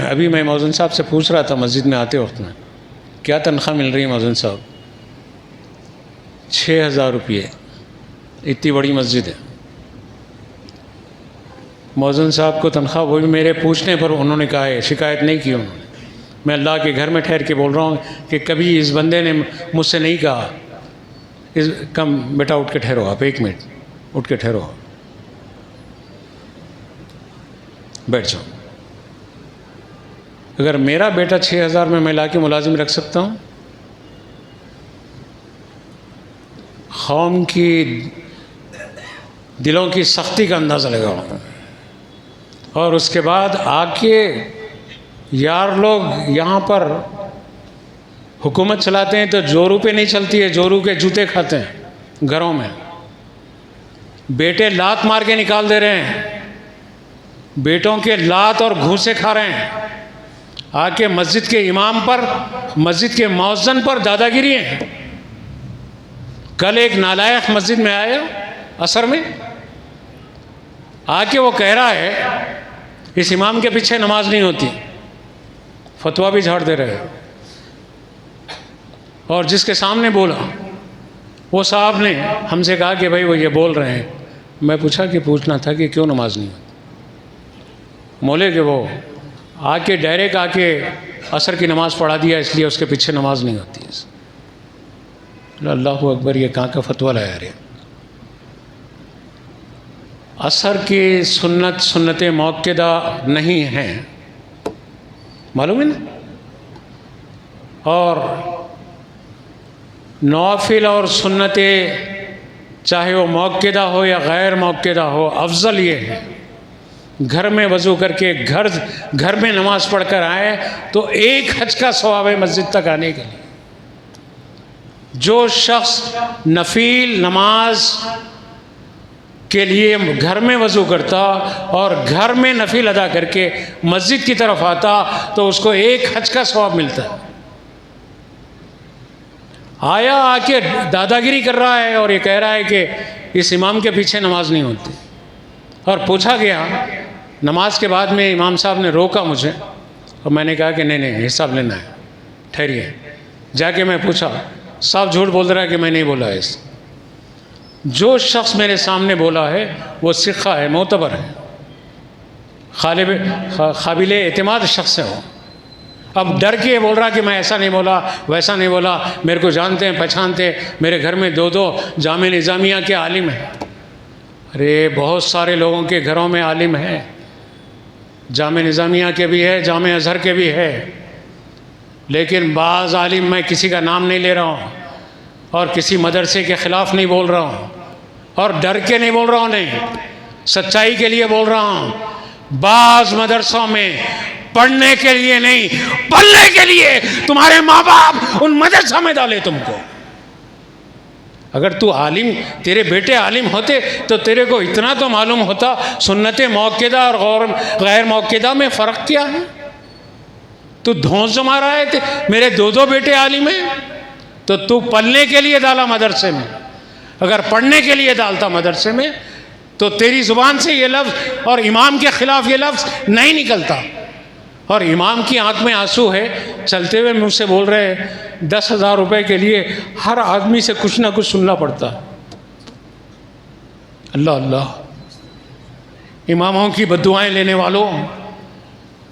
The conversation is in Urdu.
ابھی میں مؤذن صاحب سے پوچھ رہا تھا مسجد میں آتے وقت میں، کیا تنخواہ مل رہی ہے مؤذن صاحب؟ 6,000 روپئے، اتنی بڑی مسجد ہے۔ مؤذن صاحب کو تنخواہ، وہ بھی میرے پوچھنے پر انہوں نے کہا ہے، شکایت نہیں کی انہوں نے۔ میں اللہ کے گھر میں ٹھہر کے بول رہا ہوں کہ کبھی اس بندے نے مجھ سے نہیں کہا کم بیٹا اٹھ کے ٹھہرو، آپ 1 منٹ اٹھ کے ٹھہرو، بیٹھ جاؤ۔ اگر میرا بیٹا 6,000 میں لا کے ملازم رکھ سکتا ہوں، قوم کی دلوں کی سختی کا اندازہ لگاؤں، اور اس کے بعد آ کے یار لوگ یہاں پر حکومت چلاتے ہیں تو جورو پہ نہیں چلتی ہے، جورو کے جوتے کھاتے ہیں گھروں میں، بیٹے لات مار کے نکال دے رہے ہیں، بیٹوں کے لات اور گھوسے کھا رہے ہیں، آ کے مسجد کے امام پر، مسجد کے مؤذن پر دادا گیری ہیں۔ کل ایک نالائق مسجد میں آیا عصر میں، آ کے وہ کہہ رہا ہے اس امام کے پیچھے نماز نہیں ہوتی، فتویٰ بھی جھاڑ دے رہے ہیں۔ اور جس کے سامنے بولا وہ صاحب نے ہم سے کہا کہ بھائی وہ یہ بول رہے ہیں۔ میں پوچھا کہ پوچھنا تھا کہ کیوں نماز نہیں ہوتی؟ مولے کہ وہ آ کے ڈائریکٹ آ کے عصر کی نماز پڑھا دیا، اس لیے اس کے پیچھے نماز نہیں ہوتی ہے۔ اللہ اکبر، یہ کہاں کا فتویٰ لایا رہے؟ عصر کی سنت موقدہ نہیں ہیں، معلوم ہے نا؟ اور نوافل اور سنتیں چاہے وہ موقدہ ہو یا غیر موقدہ ہو، افضل یہ ہے گھر میں وضو کر کے گھر میں نماز پڑھ کر آئے تو 1 حج کا ثواب ہے مسجد تک آنے کے لیے۔ جو شخص نفل نماز کے لیے گھر میں وضو کرتا اور گھر میں نفل ادا کر کے مسجد کی طرف آتا تو اس کو 1 حج کا ثواب ملتا ہے۔ آیا آ کے دادا گیری کر رہا ہے اور یہ کہہ رہا ہے کہ اس امام کے پیچھے نماز نہیں ہوتی۔ اور پوچھا گیا نماز کے بعد میں، امام صاحب نے روکا مجھے اور میں نے کہا کہ نہیں حساب لینا ہے، ٹھہریے۔ جا کے میں پوچھا، صاحب جھوٹ بول رہا ہے کہ میں نہیں بولا ہے۔ جو شخص میرے سامنے بولا ہے وہ ثقہ ہے، معتبر ہے، قابل اعتماد شخص ہے وہ۔ اب ڈر کے بول رہا کہ میں ایسا نہیں بولا، ویسا نہیں بولا، میرے کو جانتے ہیں پہچانتے ہیں، میرے گھر میں 2 جامع نظامیہ کے عالم ہیں۔ ارے بہت سارے لوگوں کے گھروں میں عالم ہیں، جامع نظامیہ کے بھی ہے، جامع ازہر کے بھی ہے، لیکن بعض عالم، میں کسی کا نام نہیں لے رہا ہوں اور کسی مدرسے کے خلاف نہیں بول رہا ہوں اور ڈر کے نہیں بول رہا ہوں، نہیں، سچائی کے لیے بول رہا ہوں۔ بعض مدرسوں میں پڑھنے کے لیے نہیں، پڑھنے کے لیے تمہارے ماں باپ ان مدرسہ میں ڈالے تم کو۔ اگر تو عالم، تیرے بیٹے عالم ہوتے تو تیرے کو اتنا تو معلوم ہوتا سنت موقدہ اور غیر موقدہ میں فرق کیا ہے۔ تو دھونس جما رہا ہے میرے 2 بیٹے عالم ہیں، تو تو پڑھنے کے لیے ڈالا مدرسے میں۔ اگر پڑھنے کے لیے ڈالتا مدرسے میں تو تیری زبان سے یہ لفظ اور امام کے خلاف یہ لفظ نہیں نکلتا۔ اور امام کی آنکھ میں آنسو ہے، چلتے ہوئے مجھ سے بول رہے ہیں 10,000 روپے کے لیے ہر آدمی سے کچھ نہ کچھ سننا پڑتا ہے۔ اللہ اللہ، اماموں کی بددعائیں لینے والوں،